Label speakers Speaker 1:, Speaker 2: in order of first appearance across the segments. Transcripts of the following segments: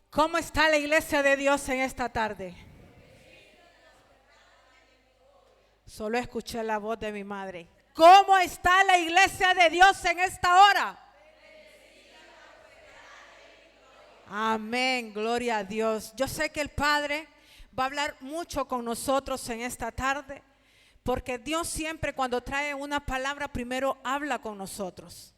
Speaker 1: ¿Cómo está la iglesia de Dios en esta tarde? Solo escuché la voz de mi madre. ¿Cómo está la iglesia de Dios en esta hora? Amén, gloria a Dios. Yo sé que el Padre va a hablar mucho con nosotros en esta tarde, porque Dios siempre cuando trae una palabra primero habla con nosotros.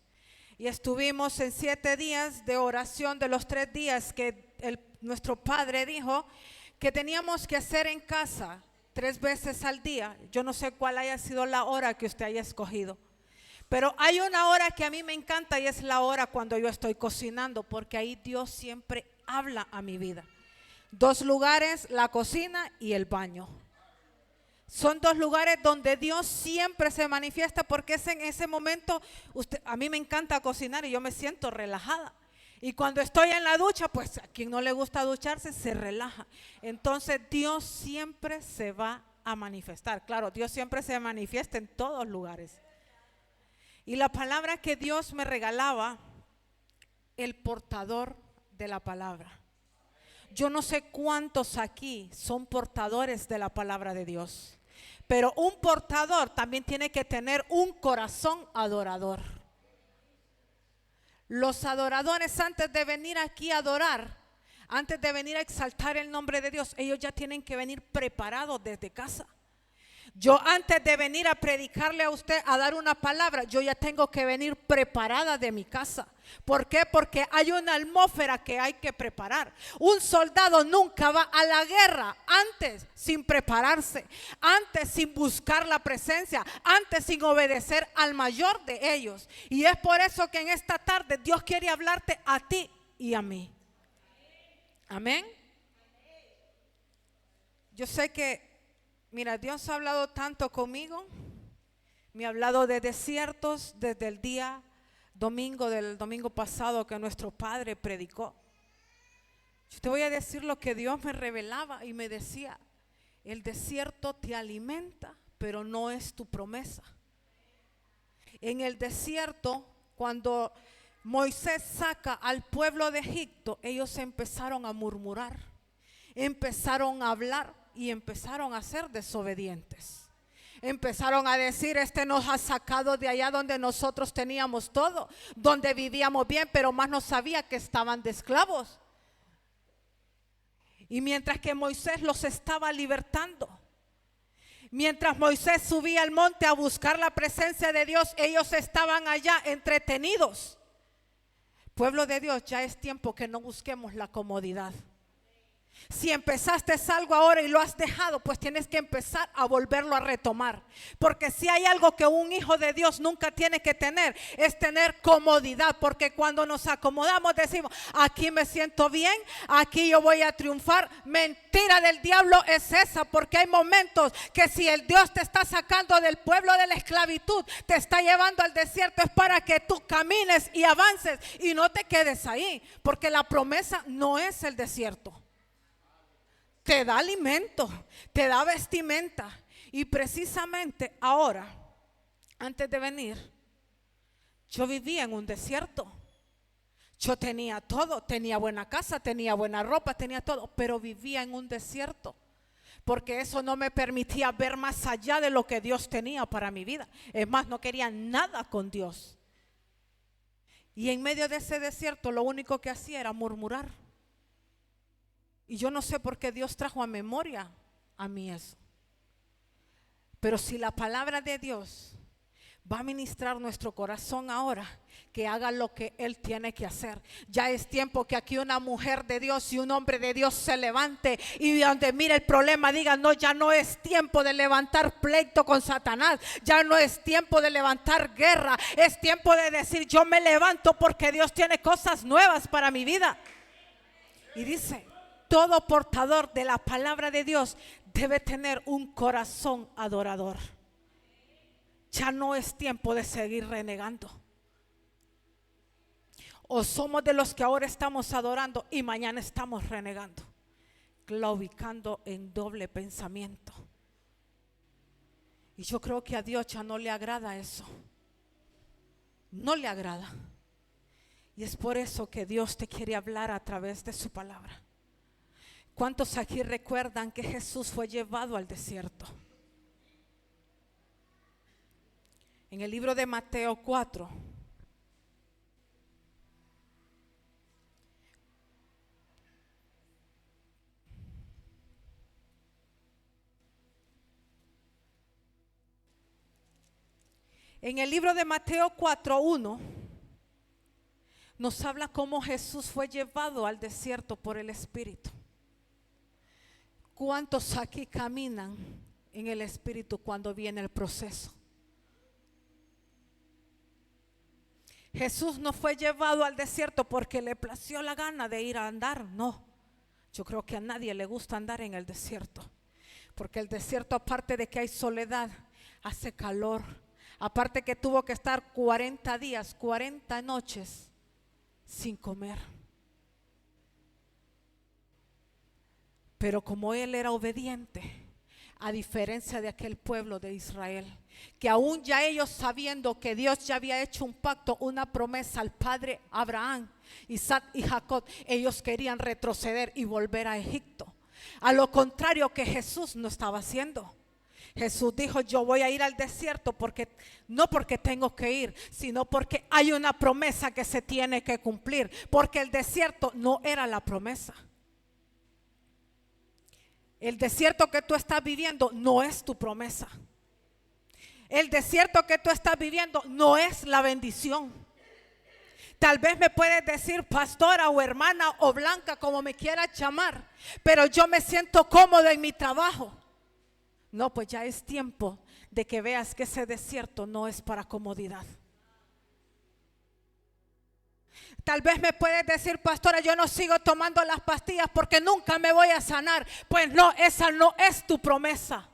Speaker 1: Y estuvimos en 7 días de oración de los 3 días que nuestro Padre dijo que teníamos que hacer en casa 3 veces al día. Yo no sé cuál haya sido la hora que usted haya escogido, pero hay una hora que a mí me encanta y es la hora cuando yo estoy cocinando, porque ahí Dios siempre habla a mi vida. 2 lugares, la cocina y el baño. Son 2 lugares donde Dios siempre se manifiesta, porque es en ese momento, a mí me encanta cocinar y yo me siento relajada. Y cuando estoy en la ducha, pues a quien no le gusta ducharse se relaja. Entonces Dios siempre se va a manifestar. Claro, Dios siempre se manifiesta en todos lugares. Y la palabra que Dios me regalaba, el portador de la palabra. Yo no sé cuántos aquí son portadores de la palabra de Dios, pero un portador también tiene que tener un corazón adorador. Los adoradores, antes de venir aquí a adorar, antes de venir a exaltar el nombre de Dios, ellos ya tienen que venir preparados desde casa. Yo antes de venir a predicarle a usted, a dar una palabra, yo ya tengo que venir preparada de mi casa. ¿Por qué? Porque hay una atmósfera que hay que preparar. Un soldado nunca va a la guerra antes sin prepararse, antes sin buscar la presencia, antes sin obedecer al mayor de ellos. Y es por eso que en esta tarde Dios quiere hablarte a ti y a mí. Amén. Yo sé que mira, Dios ha hablado tanto conmigo, me ha hablado de desiertos desde el día domingo, del domingo pasado que nuestro Padre predicó. Yo te voy a decir lo que Dios me revelaba y me decía: el desierto te alimenta, pero no es tu promesa. En el desierto, cuando Moisés saca al pueblo de Egipto, ellos empezaron a murmurar, empezaron a hablar y empezaron a ser desobedientes. Empezaron a decir: este nos ha sacado de allá donde nosotros teníamos todo, donde vivíamos bien, pero más no sabía que estaban de esclavos. Y mientras que Moisés los estaba libertando, mientras Moisés subía al monte a buscar la presencia de Dios, ellos estaban allá entretenidos. Pueblo de Dios, ya es tiempo que no busquemos la comodidad. Si empezaste algo ahora y lo has dejado, pues tienes que empezar a volverlo a retomar. Porque si hay algo que un hijo de Dios nunca tiene que tener, es tener comodidad. Porque cuando nos acomodamos decimos: aquí me siento bien, aquí yo voy a triunfar. Mentira del diablo es esa, porque hay momentos que si el Dios te está sacando del pueblo de la esclavitud, te está llevando al desierto, es para que tú camines y avances y no te quedes ahí. Porque la promesa no es el desierto. Te da alimento, te da vestimenta. Y precisamente ahora, antes de venir, yo vivía en un desierto. Yo tenía todo, tenía buena casa, tenía buena ropa, tenía todo, pero vivía en un desierto, porque eso no me permitía ver más allá de lo que Dios tenía para mi vida. Es más, no quería nada con Dios. Y en medio de ese desierto lo único que hacía era murmurar. Y yo no sé por qué Dios trajo a memoria a mí eso. Pero si la palabra de Dios va a ministrar nuestro corazón ahora, que haga lo que Él tiene que hacer. Ya es tiempo que aquí una mujer de Dios y un hombre de Dios se levante y donde mire el problema diga: no, ya no es tiempo de levantar pleito con Satanás, ya no es tiempo de levantar guerra, es tiempo de decir: yo me levanto porque Dios tiene cosas nuevas para mi vida. Y dice: todo portador de la palabra de Dios debe tener un corazón adorador. Ya no es tiempo de seguir renegando. O somos de los que ahora estamos adorando y mañana estamos renegando, claudicando en doble pensamiento. Y yo creo que a Dios ya no le agrada eso. No le agrada. Y es por eso que Dios te quiere hablar a través de su palabra. ¿Cuántos aquí recuerdan que Jesús fue llevado al desierto? En el libro de Mateo 4. En el libro de Mateo 4:1 nos habla cómo Jesús fue llevado al desierto por el Espíritu. ¿Cuántos aquí caminan en el Espíritu cuando viene el proceso? Jesús no fue llevado al desierto porque le plació la gana de ir a andar, no. Yo creo que a nadie le gusta andar en el desierto, porque el desierto, aparte de que hay soledad, hace calor. Aparte que tuvo que estar 40 días, 40 noches sin comer. Pero como él era obediente, a diferencia de aquel pueblo de Israel, que aún ya ellos sabiendo que Dios ya había hecho un pacto, una promesa al padre Abraham, Isaac y Jacob, ellos querían retroceder y volver a Egipto. A lo contrario que Jesús no estaba haciendo. Jesús dijo: yo voy a ir al desierto no porque tengo que ir, sino porque hay una promesa que se tiene que cumplir. Porque el desierto no era la promesa. El desierto que tú estás viviendo no es tu promesa. El desierto que tú estás viviendo no es la bendición. Tal vez me puedes decir pastora o hermana o blanca, como me quieras llamar, pero yo me siento cómodo en mi trabajo. No, pues ya es tiempo de que veas que ese desierto no es para comodidad. Tal vez me puedes decir, pastora, yo no sigo tomando las pastillas porque nunca me voy a sanar. Pues no, esa no es tu promesa.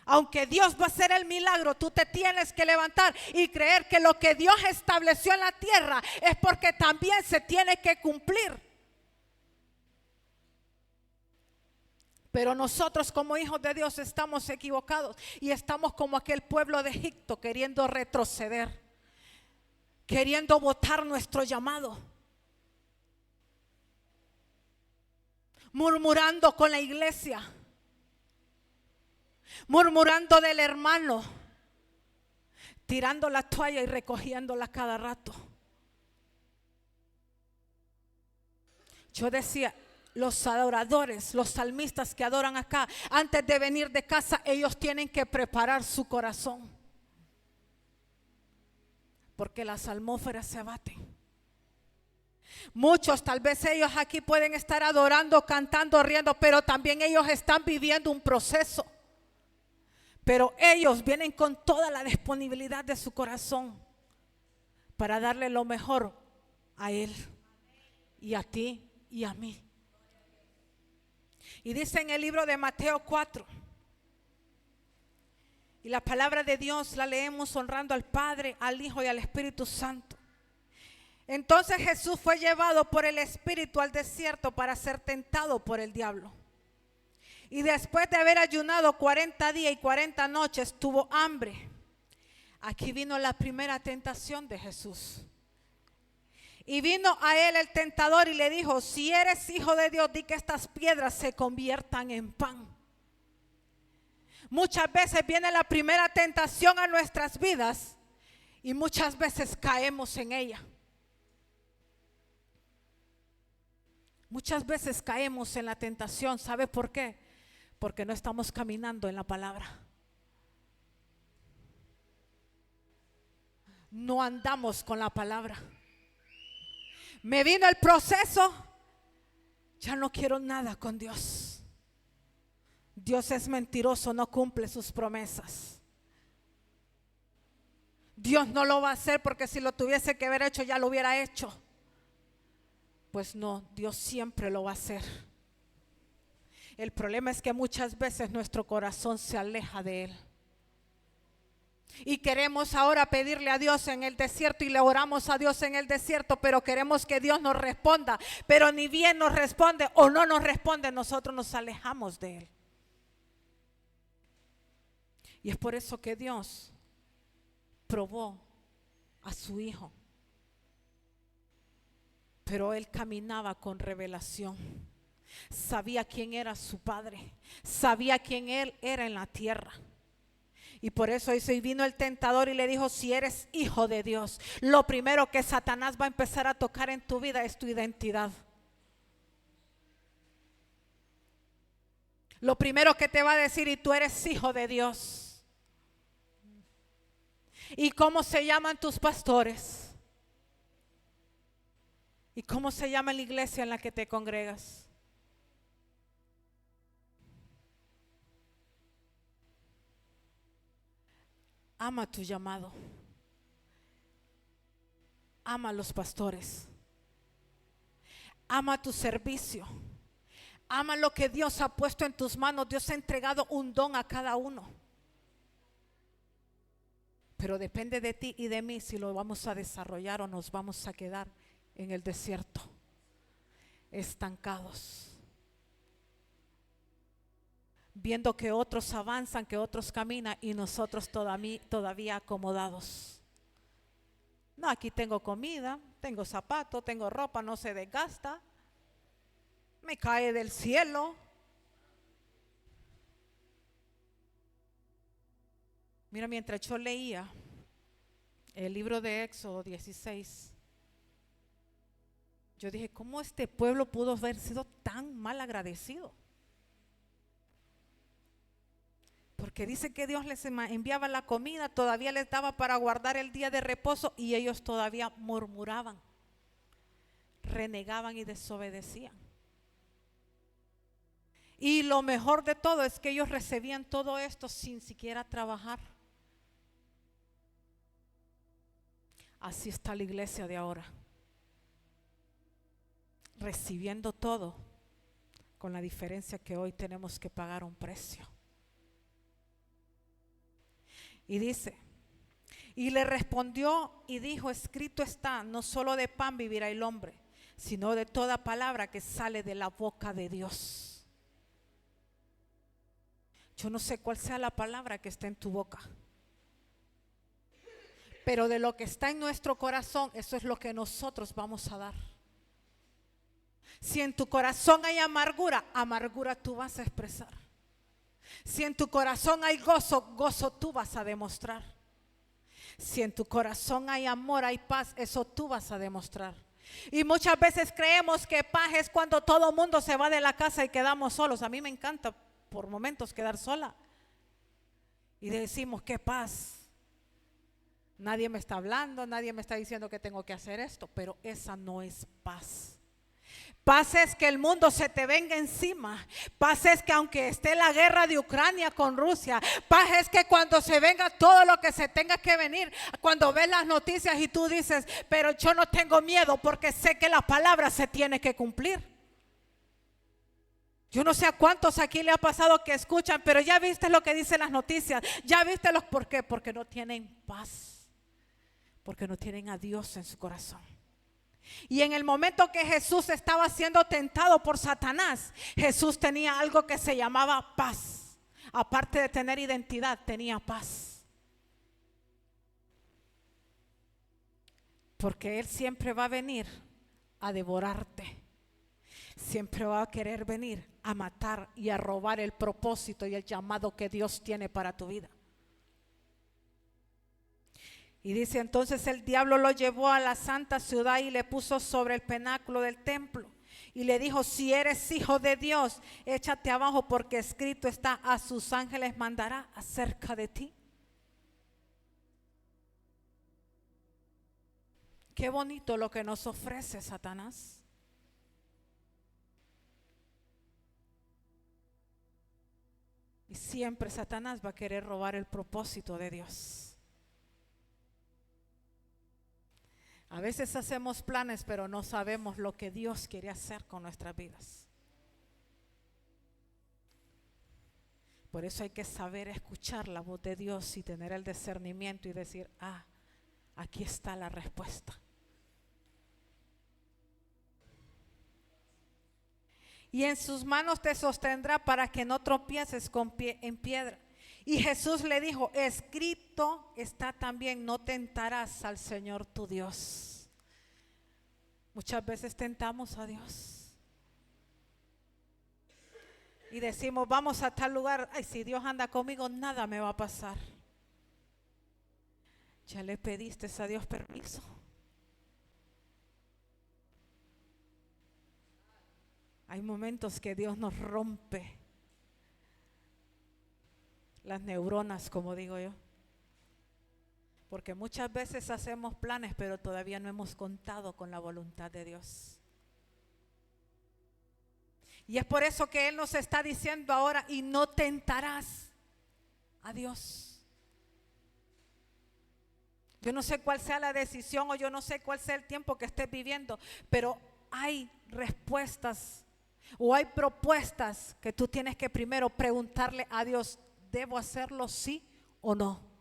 Speaker 1: Aunque Dios va a hacer el milagro, tú te tienes que levantar y creer que lo que Dios estableció en la tierra es porque también se tiene que cumplir. Pero nosotros como hijos de Dios estamos equivocados y estamos como aquel pueblo de Egipto, queriendo retroceder, queriendo botar nuestro llamado, murmurando con la iglesia, murmurando del hermano, tirando la toalla y recogiéndola cada rato. Yo decía, los adoradores, los salmistas que adoran acá, antes de venir de casa, ellos tienen que preparar su corazón, porque las atmósferas se abaten. Muchos, tal vez ellos aquí pueden estar adorando, cantando, riendo, pero también ellos están viviendo un proceso. Pero ellos vienen con toda la disponibilidad de su corazón para darle lo mejor a Él y a ti y a mí. Y dice en el libro de Mateo 4, y la palabra de Dios la leemos honrando al Padre, al Hijo y al Espíritu Santo. Entonces Jesús fue llevado por el Espíritu al desierto para ser tentado por el diablo. Y después de haber ayunado 40 días y 40 noches, tuvo hambre. Aquí vino la primera tentación de Jesús. Y vino a él el tentador y le dijo: si eres hijo de Dios, di que estas piedras se conviertan en pan. Muchas veces viene la primera tentación a nuestras vidas y muchas veces caemos en ella. Muchas veces caemos en la tentación. ¿Sabe por qué? Porque no estamos caminando en la palabra. No andamos con la palabra. Me vino el proceso, ya no quiero nada con Dios. Dios es mentiroso, no cumple sus promesas. Dios no lo va a hacer porque si lo tuviese que haber hecho ya lo hubiera hecho. Pues no, Dios siempre lo va a hacer. El problema es que muchas veces nuestro corazón se aleja de Él. Y queremos ahora pedirle a Dios en el desierto y le oramos a Dios en el desierto, pero queremos que Dios nos responda. Pero ni bien nos responde o no nos responde, nosotros nos alejamos de Él. Y es por eso que Dios probó a su Hijo. Pero él caminaba con revelación. Sabía quién era su padre. Sabía quién él era en la tierra. Y por eso dice, y vino el tentador y le dijo, si eres hijo de Dios, lo primero que Satanás va a empezar a tocar en tu vida es tu identidad. Lo primero que te va a decir, y tú eres hijo de Dios. ¿Y cómo se llaman tus pastores? ¿Y cómo se llama la iglesia en la que te congregas? Ama tu llamado. Ama a los pastores. Ama tu servicio. Ama lo que Dios ha puesto en tus manos. Dios ha entregado un don a cada uno. Pero depende de ti y de mí si lo vamos a desarrollar o nos vamos a quedar en el desierto, estancados, viendo que otros avanzan, que otros caminan y nosotros todavía acomodados. No, aquí tengo comida, tengo zapatos, tengo ropa, no se desgasta, me cae del cielo. Mira, mientras yo leía el libro de Éxodo 16, yo dije, ¿cómo este pueblo pudo haber sido tan mal agradecido? Porque dice que Dios les enviaba la comida, todavía les daba para guardar el día de reposo y ellos todavía murmuraban, renegaban y desobedecían. Y lo mejor de todo es que ellos recibían todo esto sin siquiera trabajar. Así está la iglesia de ahora, recibiendo todo, con la diferencia que hoy tenemos que pagar un precio. Y dice, y le respondió y dijo, escrito está, no solo de pan vivirá el hombre, sino de toda palabra que sale de la boca de Dios. Yo no sé cuál sea la palabra que está en tu boca, pero de lo que está en nuestro corazón, eso es lo que nosotros vamos a dar. Si en tu corazón hay amargura, amargura tú vas a expresar. Si en tu corazón hay gozo, gozo tú vas a demostrar. Si en tu corazón hay amor, hay paz, eso tú vas a demostrar. Y muchas veces creemos que paz es cuando todo el mundo se va de la casa y quedamos solos. A mí me encanta por momentos quedar sola. Y decimos, qué paz. Nadie me está hablando, nadie me está diciendo que tengo que hacer esto, pero esa no es paz. Paz es que el mundo se te venga encima. Paz es que aunque esté la guerra de Ucrania con Rusia, paz es que cuando se venga todo lo que se tenga que venir, cuando ves las noticias y tú dices, pero yo no tengo miedo porque sé que la palabra se tiene que cumplir. Yo no sé a cuántos aquí le ha pasado que escuchan, pero ya viste lo que dicen las noticias, ya viste los por qué, porque no tienen paz, porque no tienen a Dios en su corazón. Y en el momento que Jesús estaba siendo tentado por Satanás, Jesús tenía algo que se llamaba paz. Aparte de tener identidad, tenía paz. Porque Él siempre va a venir a devorarte. Siempre va a querer venir a matar y a robar el propósito y el llamado que Dios tiene para tu vida. Y dice, entonces el diablo lo llevó a la santa ciudad y le puso sobre el pináculo del templo. Y le dijo, si eres hijo de Dios, échate abajo porque escrito está, a sus ángeles mandará acerca de ti. Qué bonito lo que nos ofrece Satanás. Y siempre Satanás va a querer robar el propósito de Dios. A veces hacemos planes, pero no sabemos lo que Dios quiere hacer con nuestras vidas. Por eso hay que saber escuchar la voz de Dios y tener el discernimiento y decir, aquí está la respuesta. Y en sus manos te sostendrá para que no tropieces en piedra. Y Jesús le dijo, escrito está también, no tentarás al Señor tu Dios. Muchas veces tentamos a Dios y decimos, vamos a tal lugar, ay, si Dios anda conmigo, nada me va a pasar. ¿Ya le pediste a Dios permiso? Hay momentos que Dios nos rompe las neuronas, como digo yo. Porque muchas veces hacemos planes, pero todavía no hemos contado con la voluntad de Dios. Y es por eso que Él nos está diciendo ahora, y no tentarás a Dios. Yo no sé cuál sea la decisión o yo no sé cuál sea el tiempo que estés viviendo, pero hay respuestas o hay propuestas que tú tienes que primero preguntarle a Dios, ¿debo hacerlo sí o no?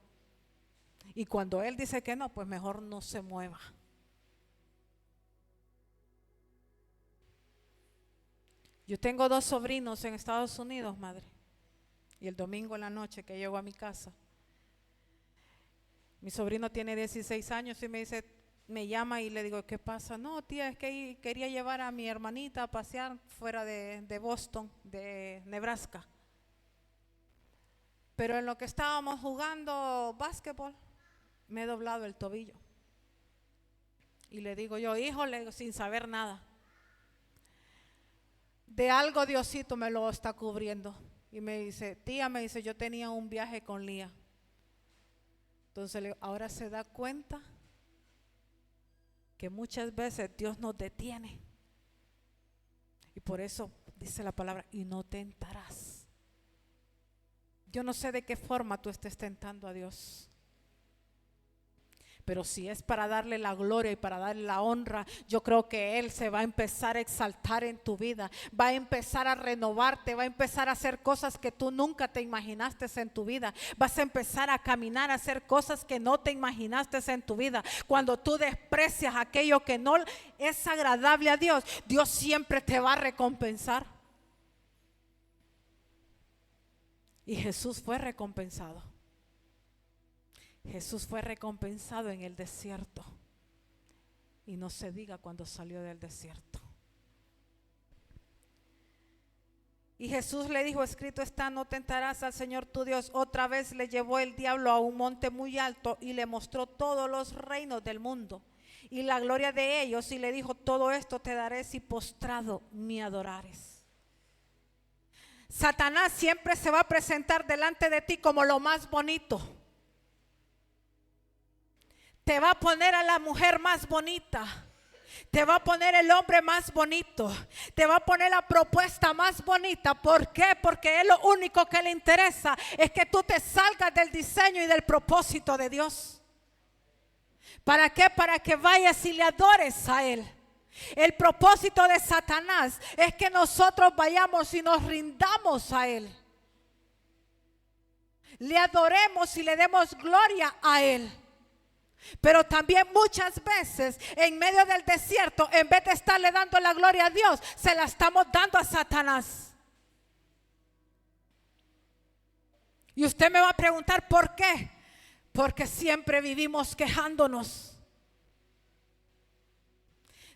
Speaker 1: Y cuando Él dice que no, pues mejor no se mueva. Yo tengo 2 sobrinos en Estados Unidos, madre. Y el domingo en la noche que llego a mi casa, mi sobrino tiene 16 años y me dice, me llama y le digo, ¿qué pasa? No, tía, es que quería llevar a mi hermanita a pasear fuera de Boston, de Nebraska. Pero en lo que estábamos jugando básquetbol, me he doblado el tobillo. Y le digo yo, hijo, le digo, sin saber nada, de algo Diosito me lo está cubriendo. Y me dice, tía, me dice, yo tenía un viaje con Lía. Entonces le digo, ahora se da cuenta que muchas veces Dios nos detiene. Y por eso dice la palabra, y no tentarás. Yo no sé de qué forma tú estés tentando a Dios, pero si es para darle la gloria y para darle la honra, yo creo que Él se va a empezar a exaltar en tu vida, va a empezar a renovarte, va a empezar a hacer cosas que tú nunca te imaginaste en tu vida, vas a empezar a caminar, a hacer cosas que no te imaginaste en tu vida. Cuando tú desprecias aquello que no es agradable a Dios, Dios siempre te va a recompensar. Y Jesús fue recompensado. Jesús fue recompensado en el desierto. Y no se diga cuando salió del desierto. Y Jesús le dijo, escrito está, no tentarás al Señor tu Dios. Otra vez le llevó el diablo a un monte muy alto y le mostró todos los reinos del mundo y la gloria de ellos, y le dijo, todo esto te daré si postrado me adorares. Satanás siempre se va a presentar delante de ti como lo más bonito. Te va a poner a la mujer más bonita, te va a poner el hombre más bonito, te va a poner la propuesta más bonita. ¿Por qué? Porque es lo único que le interesa, es que tú te salgas del diseño y del propósito de Dios. ¿Para qué? Para que vayas y le adores a Él. El propósito de Satanás es que nosotros vayamos y nos rindamos a Él, le adoremos y le demos gloria a Él. Pero también muchas veces en medio del desierto, en vez de estarle dando la gloria a Dios, se la estamos dando a Satanás. Y usted me va a preguntar ¿por qué? Porque siempre vivimos quejándonos.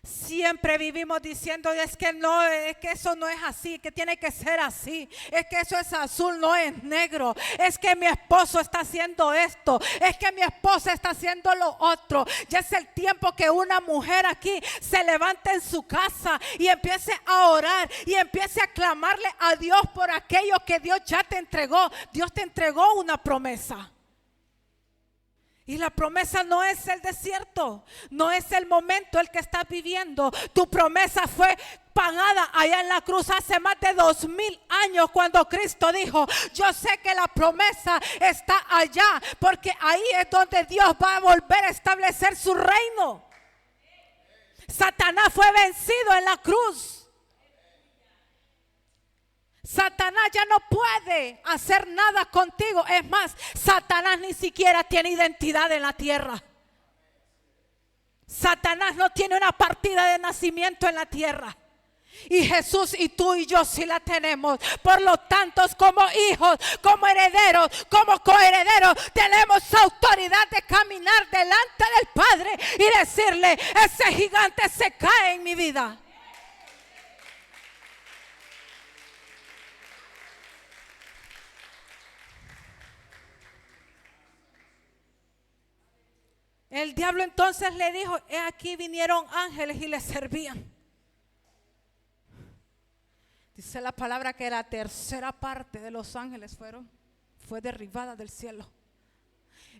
Speaker 1: Siempre vivimos diciendo, es que no, es que eso no es así, que tiene que ser así, es que eso es azul, no es negro, es que mi esposo está haciendo esto, es que mi esposa está haciendo lo otro. Ya es el tiempo que una mujer aquí se levante en su casa y empiece a orar y empiece a clamarle a Dios por aquello que Dios ya te entregó. Dios te entregó una promesa. Y la promesa no es el desierto, no es el momento el que estás viviendo. Tu promesa fue pagada allá en la cruz hace más de 2000 años, cuando Cristo dijo, yo sé que la promesa está allá, porque ahí es donde Dios va a volver a establecer su reino. Satanás fue vencido en la cruz. Satanás ya no puede hacer nada contigo. Es más, Satanás ni siquiera tiene identidad en la tierra. Satanás no tiene una partida de nacimiento en la tierra. Y Jesús y tú y yo sí la tenemos. Por lo tanto, como hijos, como herederos, como coherederos, tenemos autoridad de caminar delante del Padre y decirle: ese gigante se cae en mi vida. El diablo entonces le dijo: he aquí vinieron ángeles y le servían. Dice la palabra que la tercera parte de los ángeles fue derribada del cielo.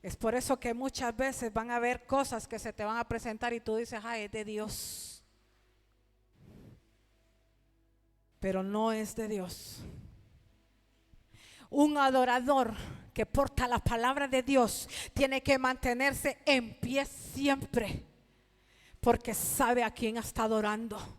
Speaker 1: Es por eso que muchas veces van a haber cosas que se te van a presentar y tú dices: ay, es de Dios. Pero no es de Dios. Un adorador que porta la palabra de Dios tiene que mantenerse en pie siempre, porque sabe a quién está adorando.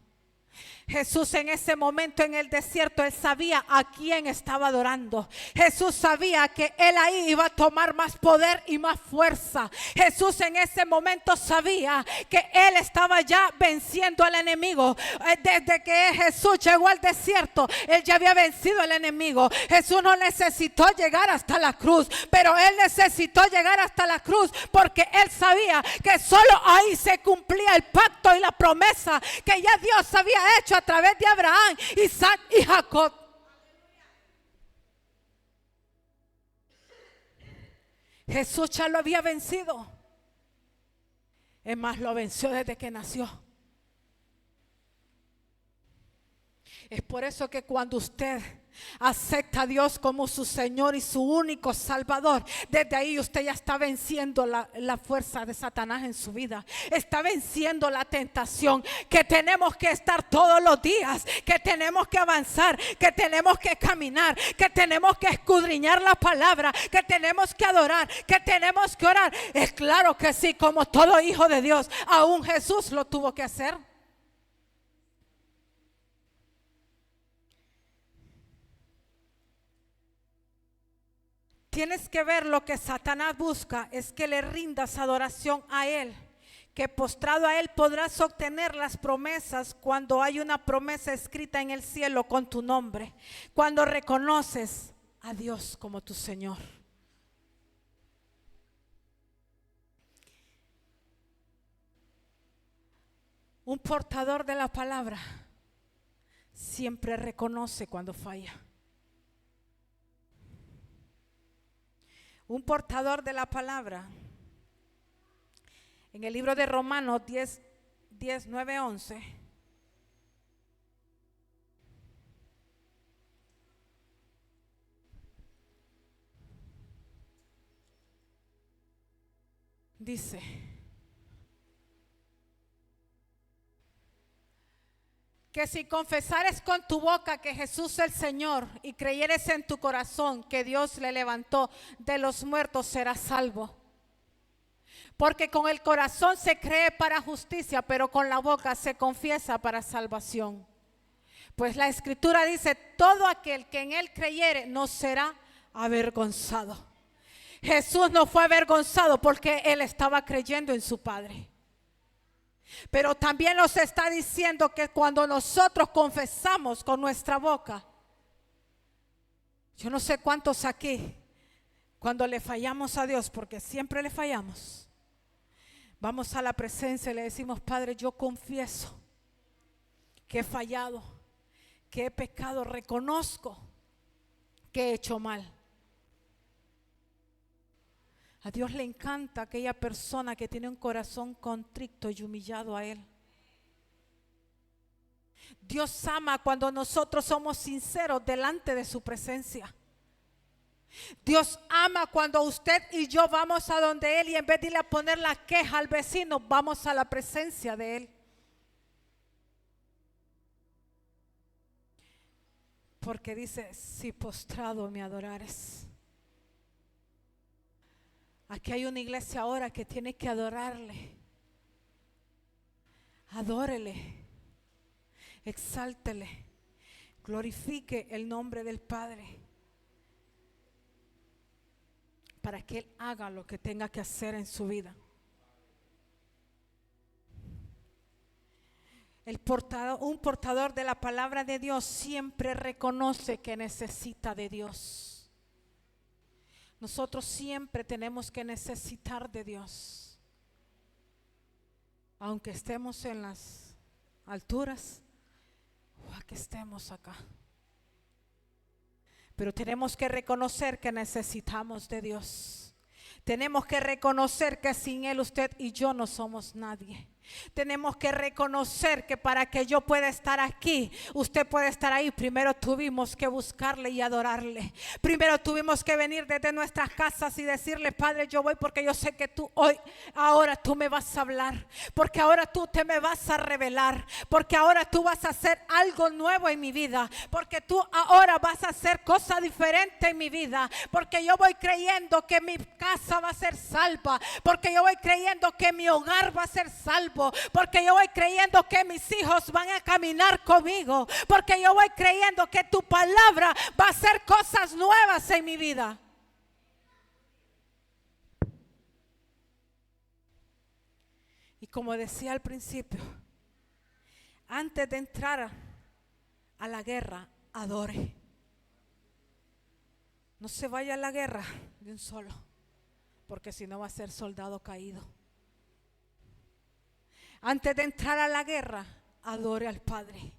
Speaker 1: Jesús en ese momento en el desierto, él sabía a quién estaba adorando. Jesús sabía que él ahí iba a tomar más poder y más fuerza. Jesús en ese momento sabía que él estaba ya venciendo al enemigo. Desde que Jesús llegó al desierto, él ya había vencido al enemigo. Jesús no necesitó llegar hasta la cruz, pero él necesitó llegar hasta la cruz porque él sabía que solo ahí se cumplía el pacto y la promesa que ya Dios había hecho a través de Abraham, Isaac y Jacob. Jesús ya lo había vencido. Es más, lo venció desde que nació. Es por eso que cuando usted acepta a Dios como su Señor y su único Salvador, desde ahí usted ya está venciendo la fuerza de Satanás en su vida. Está venciendo la tentación, que tenemos que estar todos los días, que tenemos que avanzar, que tenemos que caminar, que tenemos que escudriñar la palabra, que tenemos que adorar, que tenemos que orar. Es claro que sí, como todo hijo de Dios, aún Jesús lo tuvo que hacer. Tienes que ver, lo que Satanás busca es que le rindas adoración a él, que postrado a él podrás obtener las promesas cuando hay una promesa escrita en el cielo con tu nombre, cuando reconoces a Dios como tu Señor. Un portador de la palabra siempre reconoce cuando falla. Un portador de la palabra, en el libro de Romanos 10, 9, 11, dice: que si confesares con tu boca que Jesús es el Señor y creyeres en tu corazón que Dios le levantó de los muertos, serás salvo. Porque con el corazón se cree para justicia, pero con la boca se confiesa para salvación. Pues la Escritura dice: todo aquel que en él creyere no será avergonzado. Jesús no fue avergonzado porque él estaba creyendo en su Padre. Pero también nos está diciendo que cuando nosotros confesamos con nuestra boca, yo no sé cuántos aquí, cuando le fallamos a Dios, porque siempre le fallamos, vamos a la presencia y le decimos: Padre, yo confieso que he fallado, que he pecado, reconozco que he hecho mal. A Dios le encanta aquella persona que tiene un corazón contrito y humillado a Él. Dios ama cuando nosotros somos sinceros delante de su presencia. Dios ama cuando usted y yo vamos a donde Él y en vez de irle a poner la queja al vecino, vamos a la presencia de Él. Porque dice: si postrado me adorares. Aquí hay una iglesia ahora que tiene que adorarle. Adórele, exáltele, glorifique el nombre del Padre, para que Él haga lo que tenga que hacer en su vida. Un portador de la palabra de Dios siempre reconoce que necesita de Dios. Nosotros siempre tenemos que necesitar de Dios. Aunque estemos en las alturas o que estemos acá. Pero tenemos que reconocer que necesitamos de Dios. Tenemos que reconocer que sin Él usted y yo no somos nadie. Tenemos que reconocer que para que yo pueda estar aquí, usted puede estar ahí. Primero tuvimos que buscarle y adorarle. Primero tuvimos que venir desde nuestras casas y decirle: Padre, yo voy porque yo sé que tú ahora tú me vas a hablar, porque ahora tú te me vas a revelar, porque ahora tú vas a hacer algo nuevo en mi vida, porque tú ahora vas a hacer cosas diferentes en mi vida, porque yo voy creyendo que mi casa va a ser salva, porque yo voy creyendo que mi hogar va a ser salvo, porque yo voy creyendo que mis hijos van a caminar conmigo, porque yo voy creyendo que tu palabra va a hacer cosas nuevas en mi vida. Y como decía al principio, antes de entrar a la guerra, adore. No se vaya a la guerra de un solo, porque si no va a ser soldado caído. Antes de entrar a la guerra, adore al Padre.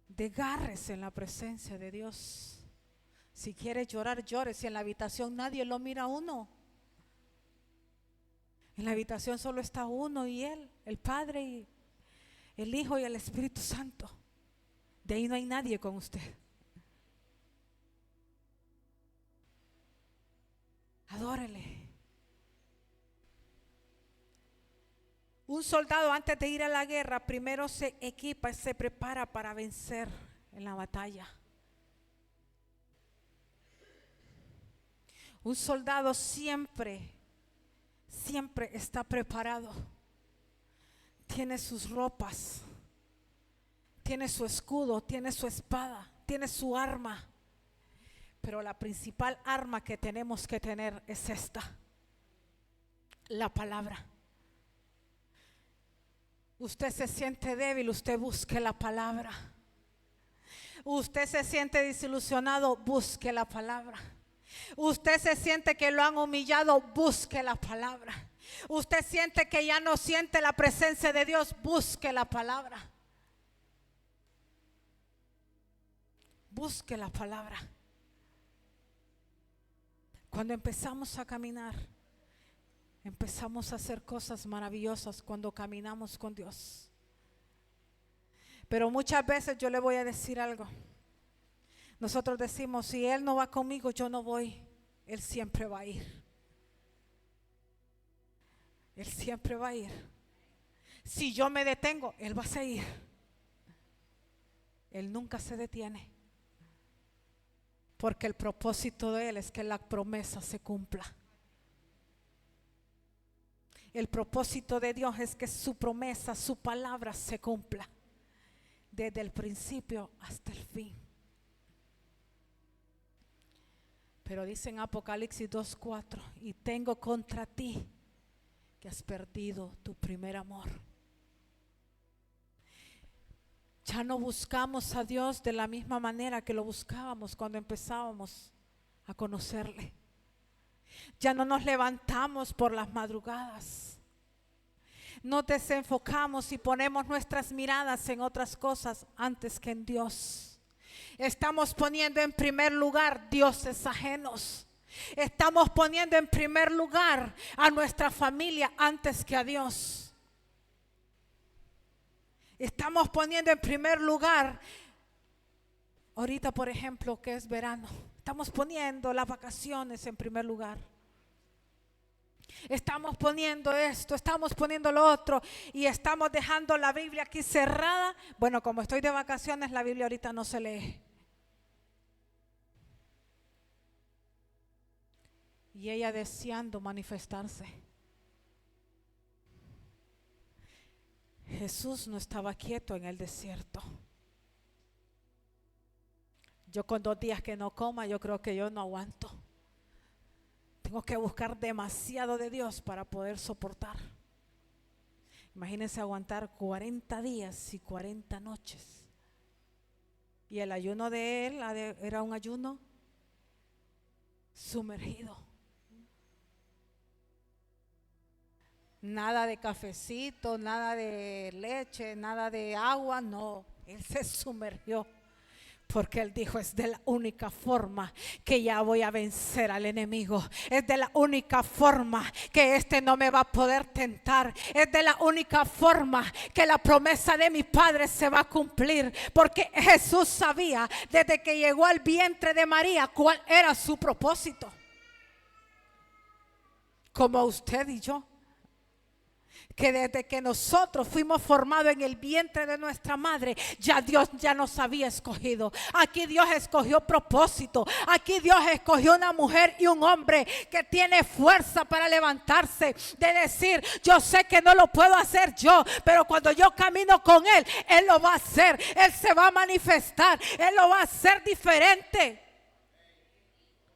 Speaker 1: Desgárrese en la presencia de Dios. Si quiere llorar, llore. Si en la habitación nadie lo mira a uno. En la habitación solo está uno y Él, el Padre y el Hijo y el Espíritu Santo. De ahí no hay nadie con usted. Adórele. Un soldado antes de ir a la guerra primero se equipa y se prepara para vencer en la batalla. Un soldado siempre está preparado. Tiene sus ropas, tiene su escudo, tiene su espada, tiene su arma. Pero la principal arma que tenemos que tener es esta: la palabra. Usted se siente débil, usted busque la palabra. Usted se siente desilusionado, busque la palabra. Usted se siente que lo han humillado, busque la palabra. Usted siente que ya no siente la presencia de Dios, busque la palabra. Busque la palabra. Cuando empezamos a caminar, empezamos a hacer cosas maravillosas cuando caminamos con Dios. Pero muchas veces yo le voy a decir algo. Nosotros decimos: si Él no va conmigo, yo no voy. Él siempre va a ir. Él siempre va a ir. Si yo me detengo, Él va a seguir. Él nunca se detiene. Porque el propósito de Él es que la promesa se cumpla. El propósito de Dios es que su promesa, su palabra se cumpla. Desde el principio hasta el fin. Pero dice en Apocalipsis 2:4: y tengo contra ti que has perdido tu primer amor. Ya no buscamos a Dios de la misma manera que lo buscábamos cuando empezábamos a conocerle. Ya no nos levantamos por las madrugadas. Nos desenfocamos y ponemos nuestras miradas en otras cosas antes que en Dios. Estamos poniendo en primer lugar dioses ajenos. Estamos poniendo en primer lugar a nuestra familia antes que a Dios. Estamos poniendo en primer lugar, ahorita por ejemplo que es verano, estamos poniendo las vacaciones en primer lugar. Estamos poniendo esto, estamos poniendo lo otro y estamos dejando la Biblia aquí cerrada. Bueno, como estoy de vacaciones, la Biblia ahorita no se lee. Y ella deseando manifestarse. Jesús no estaba quieto en el desierto. Yo con 2 días que no coma, yo creo que yo no aguanto. Tengo que buscar demasiado de Dios para poder soportar. Imagínense aguantar 40 días y 40 noches. Y el ayuno de él era un ayuno sumergido. Nada de cafecito, nada de leche, nada de agua, no. Él se sumergió. Porque él dijo, es de la única forma que ya voy a vencer al enemigo. Es de la única forma que este no me va a poder tentar. Es de la única forma que la promesa de mi Padre se va a cumplir. Porque Jesús sabía desde que llegó al vientre de María cuál era su propósito. Como usted y yo. Que desde que nosotros fuimos formados en el vientre de nuestra madre, ya Dios ya nos había escogido. Aquí Dios escogió propósito. Aquí Dios escogió una mujer y un hombre que tiene fuerza para levantarse. De decir, yo sé que no lo puedo hacer yo, pero cuando yo camino con Él, Él lo va a hacer. Él se va a manifestar. Él lo va a hacer diferente.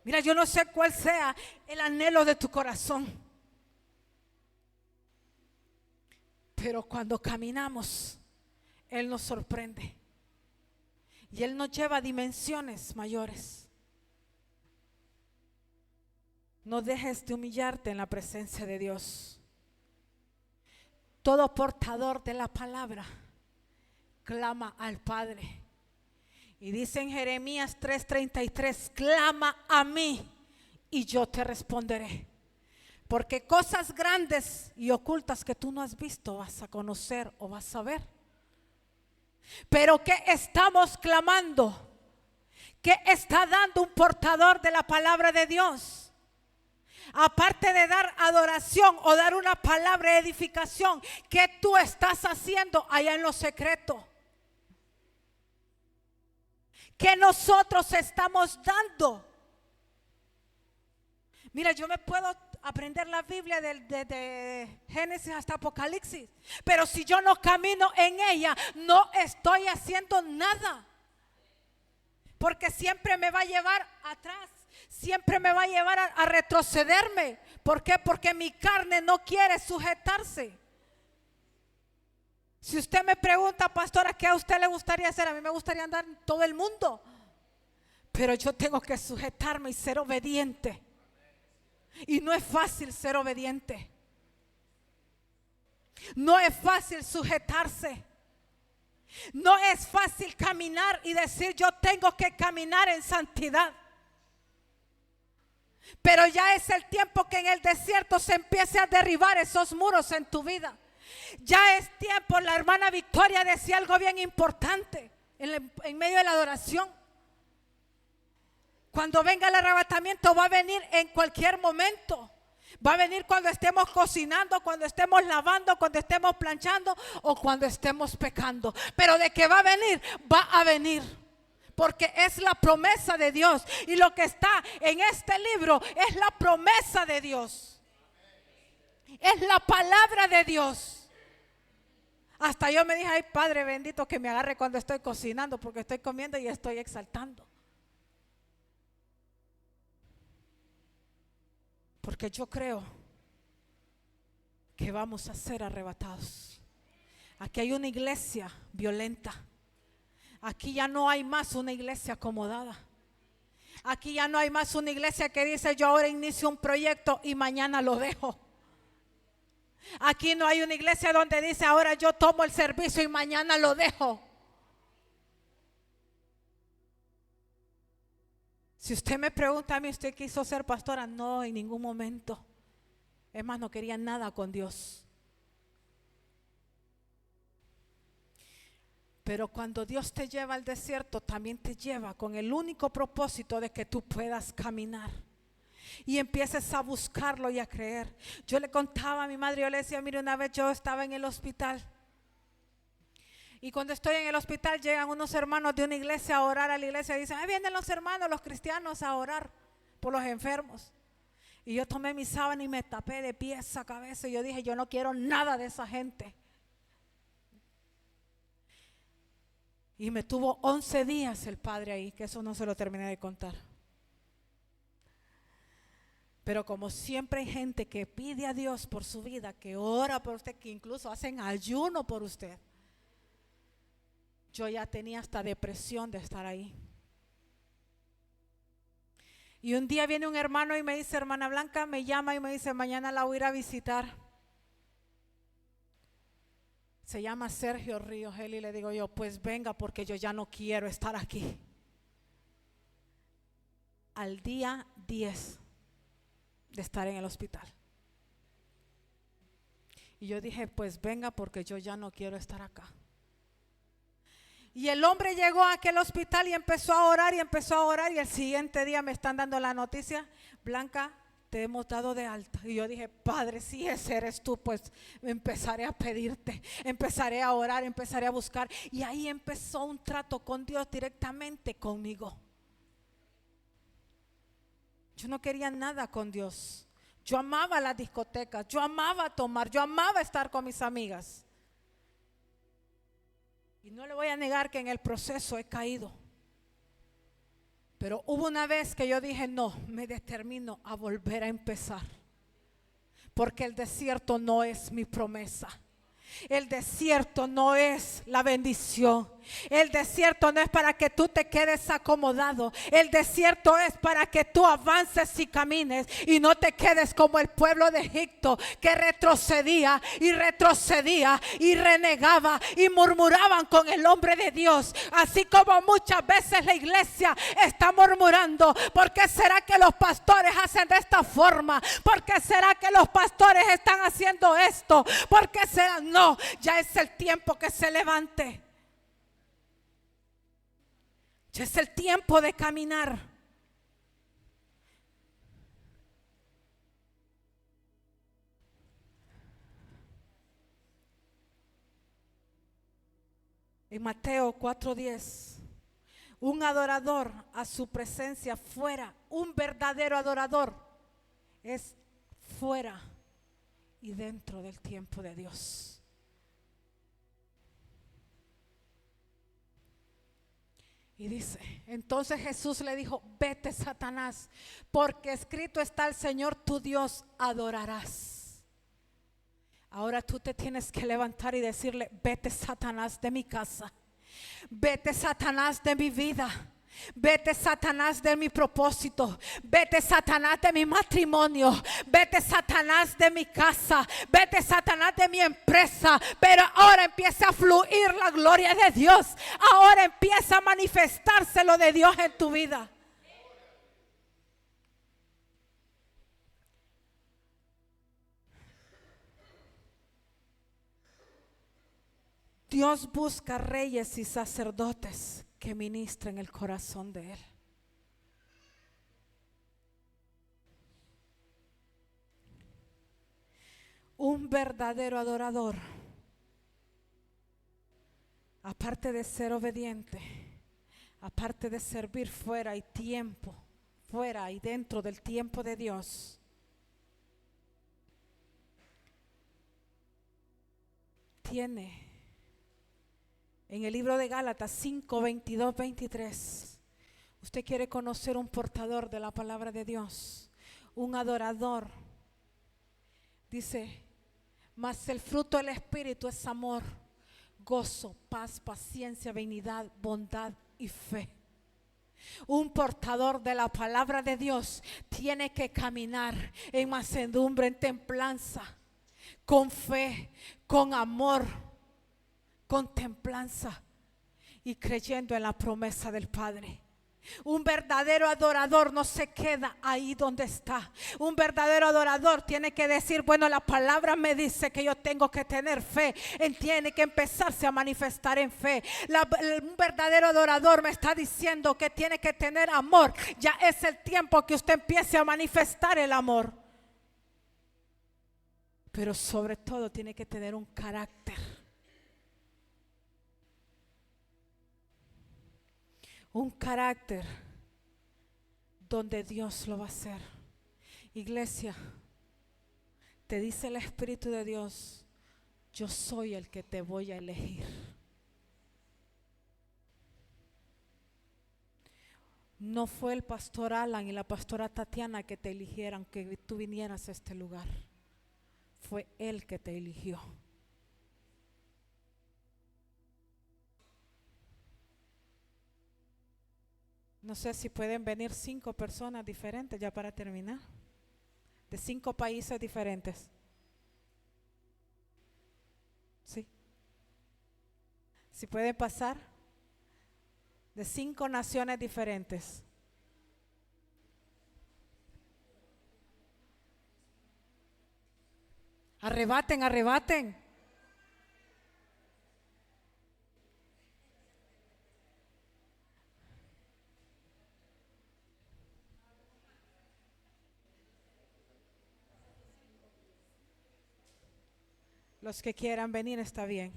Speaker 1: Mira, yo no sé cuál sea el anhelo de tu corazón. Pero cuando caminamos, Él nos sorprende. Y Él nos lleva a dimensiones mayores. No dejes de humillarte en la presencia de Dios. Todo portador de la palabra clama al Padre. Y dice en Jeremías 3:33, clama a mí y yo te responderé. Porque cosas grandes y ocultas que tú no has visto vas a conocer o vas a ver. Pero ¿qué estamos clamando? ¿Qué está dando un portador de la palabra de Dios? Aparte de dar adoración o dar una palabra de edificación, ¿qué tú estás haciendo allá en lo secreto? ¿Qué nosotros estamos dando? Mira, yo me puedo aprender la Biblia de Génesis hasta Apocalipsis, pero si yo no camino en ella, no estoy haciendo nada. Porque siempre me va a llevar atrás, siempre me va a llevar a retrocederme. ¿Por qué? Porque mi carne no quiere sujetarse. Si usted me pregunta, pastora, ¿qué a usted le gustaría hacer? A mí me gustaría andar en todo el mundo, pero yo tengo que sujetarme y ser obediente. Y no es fácil ser obediente. No es fácil sujetarse. No es fácil caminar y decir yo tengo que caminar en santidad. Pero ya es el tiempo que en el desierto se empiece a derribar esos muros en tu vida. Ya es tiempo, la hermana Victoria decía algo bien importante en medio de la adoración. Cuando venga el arrebatamiento va a venir en cualquier momento. Va a venir cuando estemos cocinando, cuando estemos lavando, cuando estemos planchando o cuando estemos pecando. Pero de que va a venir, va a venir. Porque es la promesa de Dios. Y lo que está en este libro es la promesa de Dios. Es la palabra de Dios. Hasta yo me dije, ay Padre bendito, que me agarre cuando estoy cocinando, porque estoy comiendo y estoy exaltando. Porque yo creo que vamos a ser arrebatados. Aquí hay una iglesia violenta. Aquí ya no hay más una iglesia acomodada. Aquí ya no hay más una iglesia que dice yo ahora inicio un proyecto y mañana lo dejo. Aquí no hay una iglesia donde dice ahora yo tomo el servicio y mañana lo dejo. Si usted me pregunta a mí, ¿usted quiso ser pastora? No, en ningún momento. Es más, no quería nada con Dios. Pero cuando Dios te lleva al desierto, también te lleva con el único propósito de que tú puedas caminar. Y empieces a buscarlo y a creer. Yo le contaba a mi madre, yo le decía, mire, una vez yo estaba en el hospital. Y cuando estoy en el hospital llegan unos hermanos de una iglesia a orar a la iglesia y dicen, ahí vienen los hermanos, los cristianos a orar por los enfermos. Y yo tomé mi sábana y me tapé de pies a cabeza y yo dije, yo no quiero nada de esa gente. Y me tuvo 11 días el padre ahí, que eso no se lo terminé de contar. Pero como siempre hay gente que pide a Dios por su vida, que ora por usted, que incluso hacen ayuno por usted, yo ya tenía hasta depresión de estar ahí. Y un día viene un hermano y me dice, hermana Blanca, me llama y me dice, mañana la voy a ir a visitar. Se llama Sergio Ríos, él, y le digo yo, pues venga porque yo ya no quiero estar aquí. Al día 10 de estar en el hospital. Y yo dije, pues venga porque yo ya no quiero estar acá. Y el hombre llegó a aquel hospital y empezó a orar y empezó a orar, y el siguiente día me están dando la noticia, Blanca, te hemos dado de alta. Y yo dije, Padre, si ese eres tú, pues empezaré a pedirte, empezaré a orar, empezaré a buscar. Y ahí empezó un trato con Dios directamente conmigo. Yo no quería nada con Dios. Yo amaba las discotecas, yo amaba tomar, yo amaba estar con mis amigas. Y no le voy a negar que en el proceso he caído. Pero hubo una vez que yo dije, no, me determino a volver a empezar. Porque el desierto no es mi promesa. El desierto no es la bendición. El desierto no es para que tú te quedes acomodado. El desierto es para que tú avances y camines y no te quedes como el pueblo de Egipto, que retrocedía y retrocedía y renegaba y murmuraban con el hombre de Dios. Así como muchas veces la iglesia está murmurando, ¿por qué será que los pastores hacen de esta forma? ¿Por qué será que los pastores están haciendo esto? ¿Por qué será? No, ya es el tiempo que se levante. Ya es el tiempo de caminar. En Mateo 4:10, un adorador a su presencia fuera, un verdadero adorador es fuera y dentro del tiempo de Dios. Y dice, entonces Jesús le dijo, vete Satanás, porque escrito está, el Señor tu Dios adorarás. Ahora tú te tienes que levantar y decirle, vete Satanás de mi casa, vete Satanás de mi vida, vete Satanás de mi propósito, vete Satanás de mi matrimonio, vete Satanás de mi casa, vete Satanás de mi empresa. Pero ahora empieza a fluir la gloria de Dios. Ahora empieza a manifestarse lo de Dios en tu vida. Dios busca reyes y sacerdotes que ministren el corazón de Él. Un verdadero adorador, aparte de ser obediente, aparte de servir fuera y tiempo, fuera y dentro del tiempo de Dios, tiene en el libro de Gálatas 5, 22, 23. Usted quiere conocer un portador de la palabra de Dios, un adorador. Dice, mas el fruto del Espíritu es amor, gozo, paz, paciencia, benignidad, bondad y fe. Un portador de la palabra de Dios tiene que caminar en mansedumbre, en templanza, con fe, con amor, con templanza y creyendo en la promesa del Padre. Un verdadero adorador no se queda ahí donde está. Un verdadero adorador tiene que decir, bueno, la palabra me dice que yo tengo que tener fe. Él tiene que empezarse a manifestar en fe. Un verdadero adorador me está diciendo que tiene que tener amor. Ya es el tiempo que usted empiece a manifestar el amor. Pero sobre todo tiene que tener un carácter. Un carácter donde Dios lo va a hacer. Iglesia, te dice el Espíritu de Dios, yo soy el que te voy a elegir. No fue el pastor Alan y la pastora Tatiana que te eligieron que tú vinieras a este lugar. Fue Él que te eligió. No sé si pueden venir 5 personas diferentes ya para terminar. De 5 países diferentes. Sí. Si pueden pasar. De 5 naciones diferentes. Arrebaten, arrebaten. Los que quieran venir está bien.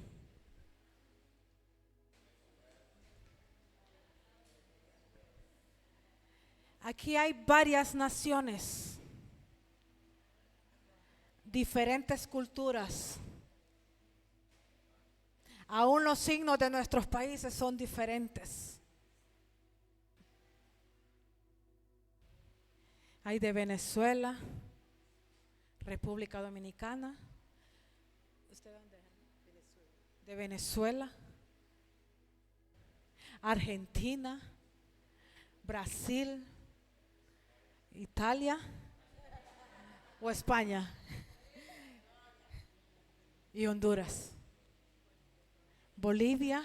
Speaker 1: Aquí hay varias naciones, diferentes culturas. Aún los signos de nuestros países son diferentes. Hay de Venezuela, República Dominicana. ¿Usted dónde es? De Venezuela, Argentina, Brasil, Italia o España y Honduras, Bolivia.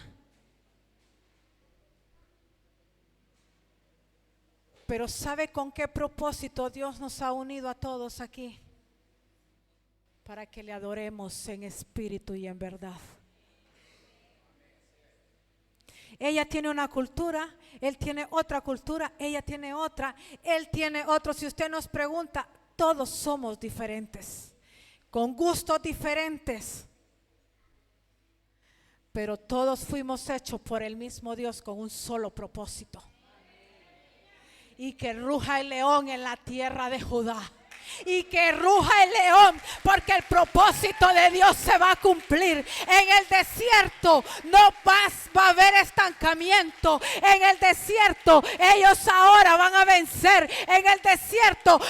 Speaker 1: Pero ¿sabe con qué propósito Dios nos ha unido a todos aquí? Para que le adoremos en espíritu y en verdad. Ella tiene una cultura, él tiene otra cultura, ella tiene otra, él tiene otro. Si usted nos pregunta, todos somos diferentes, con gustos diferentes, pero todos fuimos hechos por el mismo Dios con un solo propósito. Y que ruja el león en la tierra de Judá. Y que ruja el león, porque el propósito de Dios se va a cumplir. En el desierto no va a haber estancamiento. En el desierto ellos ahora van a vencer. En el desierto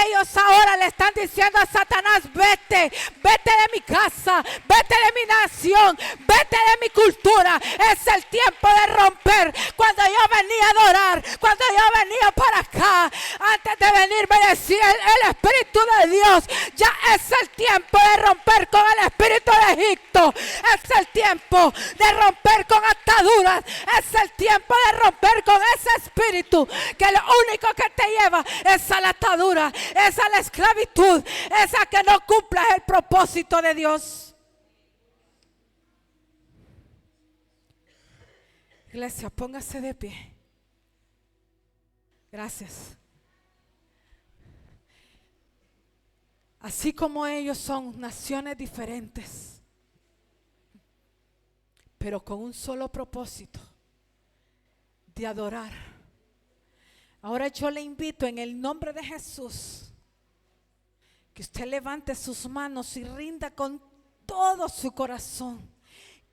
Speaker 1: ellos ahora le están diciendo a Satanás: vete de mi casa, vete de mi nación, vete de mi cultura. Es el tiempo de romper. Cuando yo venía a adorar, cuando yo venía para acá, antes de venir me decía el Espíritu de Dios: ya es el tiempo de romper con el espíritu de Egipto. Es el tiempo de romper con ataduras. Es el tiempo de romper con ese espíritu que lo único que te lleva es a la atadura, es a la esclavitud, es a que no cumplas el propósito de Dios. Iglesia, póngase de pie. Gracias. Así como ellos son naciones diferentes, pero con un solo propósito: de adorar. Ahora yo le invito en el nombre de Jesús que usted levante sus manos y rinda con todo su corazón.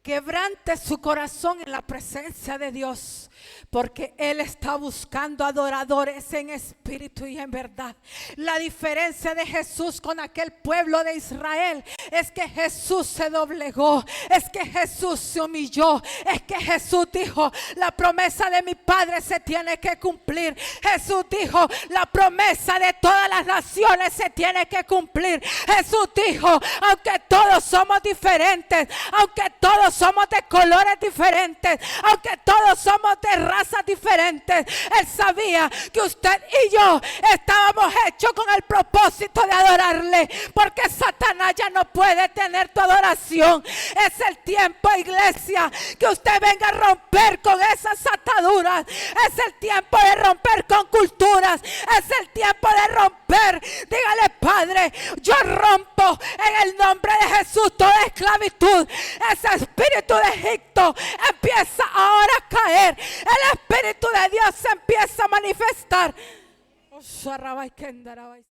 Speaker 1: Quebrante su corazón en la presencia de Dios, porque Él está buscando adoradores en espíritu y en verdad. La diferencia de Jesús con aquel pueblo de Israel es que Jesús se doblegó, es que Jesús se humilló, es que Jesús dijo: la promesa de mi Padre se tiene que cumplir. Jesús dijo: la promesa de todas las naciones se tiene que cumplir. Jesús dijo: aunque todos somos diferentes, aunque todos somos de colores diferentes, aunque todos somos de razas diferentes, Él sabía que usted y yo estábamos hechos con el propósito de adorarle, porque Satanás ya no puede tener tu adoración. Es el tiempo, iglesia, que usted venga a romper con esas ataduras. Es el tiempo de romper con culturas. Es el tiempo de romper. Dígale: Padre, yo rompo en el nombre de Jesús toda esclavitud. Ese espíritu de Egipto empieza ahora a caer. El espíritu de Dios se empieza a manifestar.